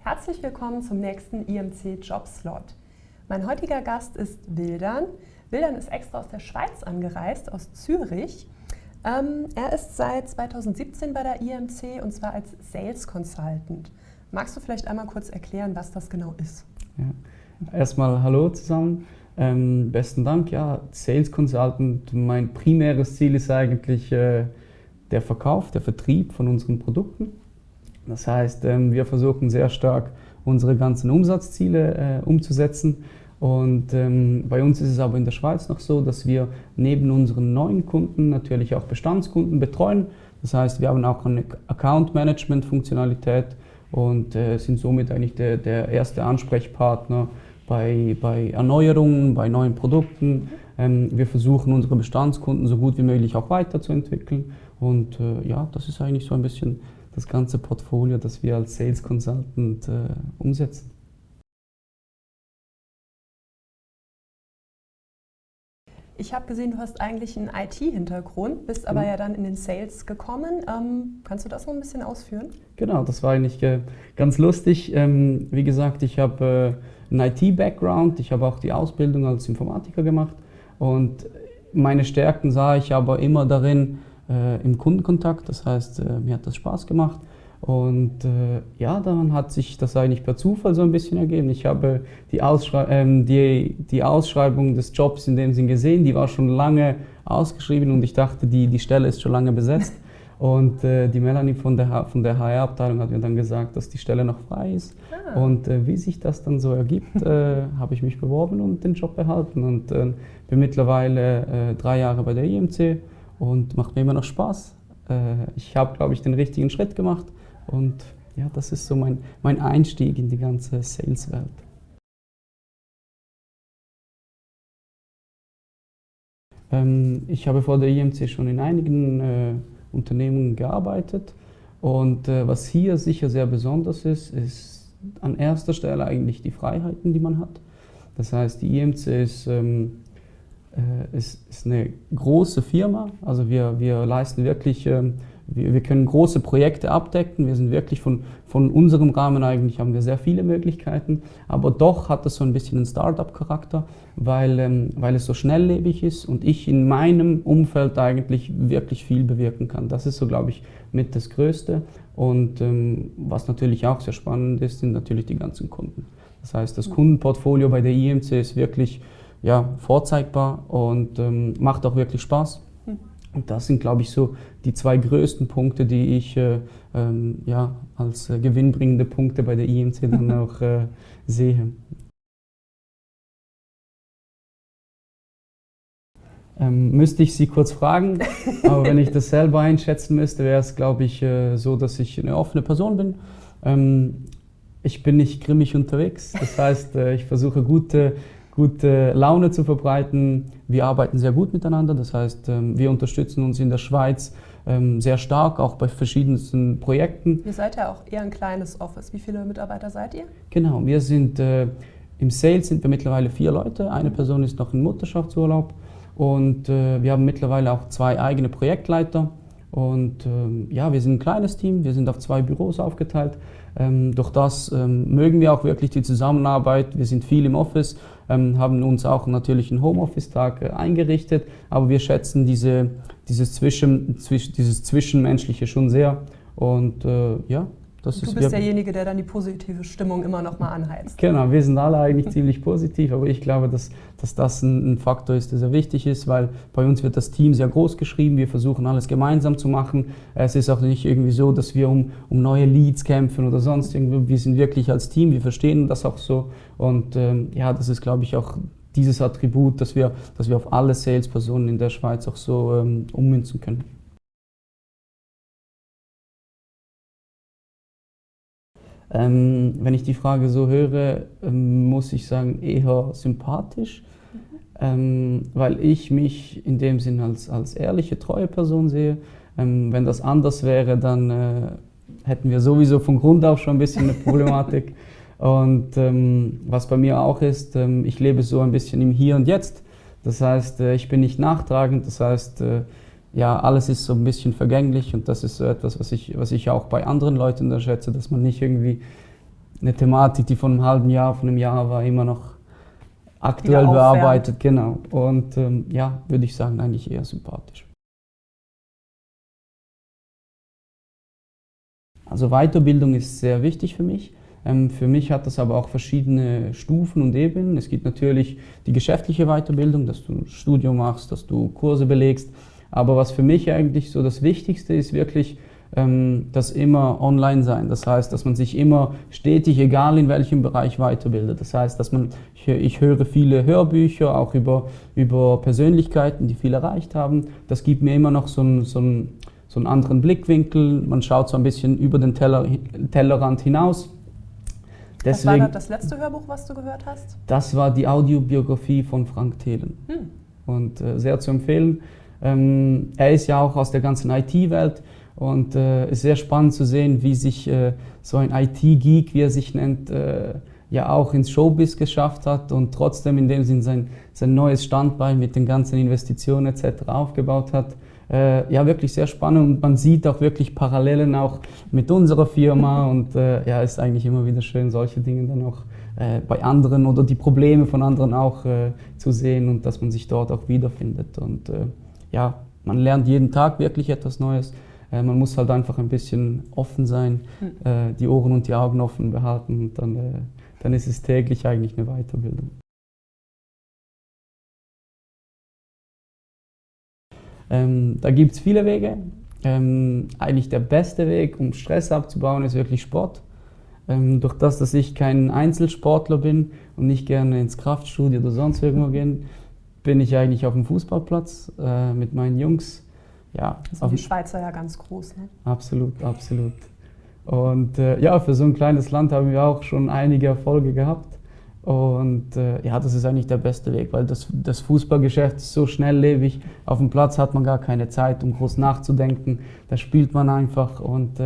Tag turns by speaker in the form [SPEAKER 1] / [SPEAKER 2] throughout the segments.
[SPEAKER 1] Herzlich willkommen zum nächsten IMC Jobslot. Mein heutiger Gast ist Wildan. Wildan ist extra aus der Schweiz angereist, aus Zürich. Er ist seit 2017 bei der IMC und zwar als Sales Consultant. Magst du vielleicht einmal kurz erklären, was das genau ist?
[SPEAKER 2] Ja. Erstmal hallo zusammen. Besten Dank. Ja, Sales Consultant, mein primäres Ziel ist eigentlich der Verkauf, der Vertrieb von unseren Produkten. Das heißt, wir versuchen sehr stark unsere ganzen Umsatzziele umzusetzen. Und bei uns ist es aber in der Schweiz noch so, dass wir neben unseren neuen Kunden natürlich auch Bestandskunden betreuen. Das heißt, wir haben auch eine Account-Management-Funktionalität und sind somit eigentlich der erste Ansprechpartner bei Erneuerungen, bei neuen Produkten. Wir versuchen unsere Bestandskunden so gut wie möglich auch weiterzuentwickeln. Und ja, das ist eigentlich so ein bisschen das ganze Portfolio, das wir als Sales Consultant umsetzen.
[SPEAKER 1] Ich habe gesehen, du hast eigentlich einen IT-Hintergrund, bist aber ja dann in den Sales gekommen. Kannst du das noch ein bisschen ausführen?
[SPEAKER 2] Genau, das war eigentlich ganz lustig. Wie gesagt, ich habe einen IT-Background, ich habe auch die Ausbildung als Informatiker gemacht und meine Stärken sah ich aber immer darin im Kundenkontakt, das heißt, mir hat das Spaß gemacht. Und ja, dann hat sich das eigentlich per Zufall so ein bisschen ergeben. Ich habe die Ausschreibung des Jobs in dem Sinn gesehen, die war schon lange ausgeschrieben und ich dachte, die Stelle ist schon lange besetzt. Und die Melanie von der HR-Abteilung hat mir dann gesagt, dass die Stelle noch frei ist. Ah. Und wie sich das dann so ergibt, habe ich mich beworben und den Job erhalten. Und bin mittlerweile 3 Jahre bei der IMC und macht mir immer noch Spaß. Ich habe, glaube ich, den richtigen Schritt gemacht. Und ja, das ist so mein Einstieg in die ganze Sales-Welt. Ich habe vor der IMC schon in einigen Unternehmen gearbeitet. Und was hier sicher sehr besonders ist an erster Stelle eigentlich die Freiheiten, die man hat. Das heißt, die IMC ist eine große Firma, also wir leisten wirklich, wir können große Projekte abdecken, wir sind wirklich von unserem Rahmen eigentlich, haben wir sehr viele Möglichkeiten, aber doch hat es so ein bisschen einen Start-up-Charakter, weil es so schnelllebig ist und ich in meinem Umfeld eigentlich wirklich viel bewirken kann. Das ist so, glaube ich, mit das Größte und was natürlich auch sehr spannend ist, sind natürlich die ganzen Kunden. Das heißt, das Kundenportfolio bei der IMC ist wirklich vorzeigbar und macht auch wirklich Spaß. Und das sind, glaube ich, so die 2 größten Punkte, die ich als gewinnbringende Punkte bei der IMC dann auch sehe. Müsste ich Sie kurz fragen, aber wenn ich das selber einschätzen müsste, wäre es, glaube ich, so, dass ich eine offene Person bin. Ich bin nicht grimmig unterwegs, das heißt, ich versuche gute Laune zu verbreiten. Wir arbeiten sehr gut miteinander, das heißt, wir unterstützen uns in der Schweiz sehr stark, auch bei verschiedensten Projekten.
[SPEAKER 1] Ihr seid ja auch eher ein kleines Office. Wie viele Mitarbeiter seid ihr?
[SPEAKER 2] Genau, wir sind im Sales sind wir mittlerweile 4 Leute. Eine Person ist noch in Mutterschaftsurlaub und wir haben mittlerweile auch 2 eigene Projektleiter. Und ja, wir sind ein kleines Team, wir sind auf 2 Büros aufgeteilt. Durch das mögen wir auch wirklich die Zusammenarbeit. Wir sind viel im Office, haben uns auch natürlich einen Homeoffice-Tag eingerichtet, aber wir schätzen dieses Zwischenmenschliche schon sehr. Und ja, das ist.
[SPEAKER 1] Du bist derjenige, der dann die positive Stimmung immer noch mal anheizt.
[SPEAKER 2] Genau, wir sind alle eigentlich ziemlich positiv, aber ich glaube, dass das ein Faktor ist, der sehr wichtig ist, weil bei uns wird das Team sehr groß geschrieben, wir versuchen alles gemeinsam zu machen. Es ist auch nicht irgendwie so, dass wir um neue Leads kämpfen oder sonst irgendwie. Wir sind wirklich als Team, wir verstehen das auch so und ja, das ist, glaube ich, auch dieses Attribut, dass wir auf alle Salespersonen in der Schweiz auch so ummünzen können. Wenn ich die Frage so höre, muss ich sagen, eher sympathisch, weil ich mich in dem Sinn als ehrliche, treue Person sehe. Wenn das anders wäre, dann hätten wir sowieso von Grund auf schon ein bisschen eine Problematik. Und was bei mir auch ist, ich lebe so ein bisschen im Hier und Jetzt. Das heißt, ich bin nicht nachtragend, das heißt, ja, alles ist so ein bisschen vergänglich und das ist so etwas, was ich auch bei anderen Leuten da schätze, dass man nicht irgendwie eine Thematik, die von einem halben Jahr, von einem Jahr war, immer noch aktuell
[SPEAKER 1] Wieder aufwärmt.
[SPEAKER 2] bearbeitet. Genau. Und ja, würde ich sagen, eigentlich eher sympathisch. Also Weiterbildung ist sehr wichtig für mich. Für mich hat das aber auch verschiedene Stufen und Ebenen. Es gibt natürlich die geschäftliche Weiterbildung, dass du ein Studium machst, dass du Kurse belegst. Aber was für mich eigentlich so das Wichtigste ist, wirklich das immer online sein. Das heißt, dass man sich immer stetig, egal in welchem Bereich, weiterbildet. Das heißt, dass ich höre viele Hörbücher, auch über Persönlichkeiten, die viel erreicht haben. Das gibt mir immer noch so einen anderen Blickwinkel. Man schaut so ein bisschen über den Tellerrand hinaus.
[SPEAKER 1] Deswegen, was war das letzte Hörbuch, was du gehört hast?
[SPEAKER 2] Das war die Audiobiografie von Frank Thelen. Und sehr zu empfehlen. Er ist ja auch aus der ganzen IT-Welt und es ist sehr spannend zu sehen, wie sich so ein IT-Geek, wie er sich nennt, ja auch ins Showbiz geschafft hat und trotzdem in dem Sinn sein neues Standbein mit den ganzen Investitionen etc. aufgebaut hat. Ja, wirklich sehr spannend und man sieht auch wirklich Parallelen auch mit unserer Firma und ja, ist eigentlich immer wieder schön, solche Dinge dann auch bei anderen oder die Probleme von anderen auch zu sehen und dass man sich dort auch wiederfindet. Und ja, man lernt jeden Tag wirklich etwas Neues. Man muss halt einfach ein bisschen offen sein, die Ohren und die Augen offen behalten und dann ist es täglich eigentlich eine Weiterbildung. Da gibt es viele Wege. Eigentlich der beste Weg, um Stress abzubauen, ist wirklich Sport. Durch das, dass ich kein Einzelsportler bin und nicht gerne ins Kraftstudio oder sonst irgendwo gehe, bin ich eigentlich auf dem Fußballplatz mit meinen Jungs. Ja,
[SPEAKER 1] sind die Schweizer ja ganz groß, ne?
[SPEAKER 2] Absolut, absolut. Und ja, für so ein kleines Land haben wir auch schon einige Erfolge gehabt. Und ja, das ist eigentlich der beste Weg, weil das Fußballgeschäft ist so schnelllebig. Auf dem Platz hat man gar keine Zeit, um groß nachzudenken. Da spielt man einfach und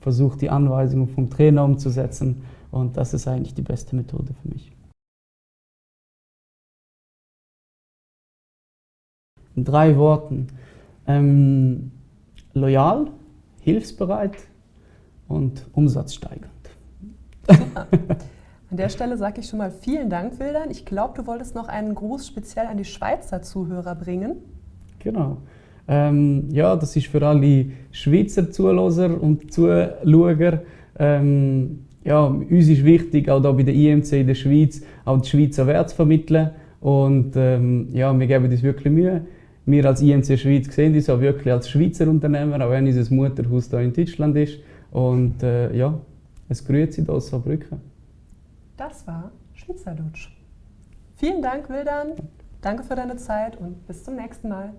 [SPEAKER 2] versucht, die Anweisungen vom Trainer umzusetzen. Und das ist eigentlich die beste Methode für mich. In 3 Worten. Loyal, hilfsbereit und umsatzsteigernd.
[SPEAKER 1] Super. An der Stelle sage ich schon mal vielen Dank, Wildan. Ich glaube, du wolltest noch einen Gruß speziell an die Schweizer Zuhörer bringen.
[SPEAKER 2] Genau. Ja, das ist für alle Schweizer Zuhörer und Zuschauer. Ja, uns ist wichtig, auch hier bei der IMC in der Schweiz, auch die Schweizer Werte zu vermitteln. Und ja, wir geben uns wirklich Mühe. Wir als IMC Schweiz sehen uns auch wirklich als Schweizer Unternehmer, auch wenn unser Mutterhaus hier in Deutschland ist. Und ja, es grüßt Sie aus Saarbrücken.
[SPEAKER 1] Das war Schweizerdeutsch. Vielen Dank, Wildan. Danke für deine Zeit und bis zum nächsten Mal.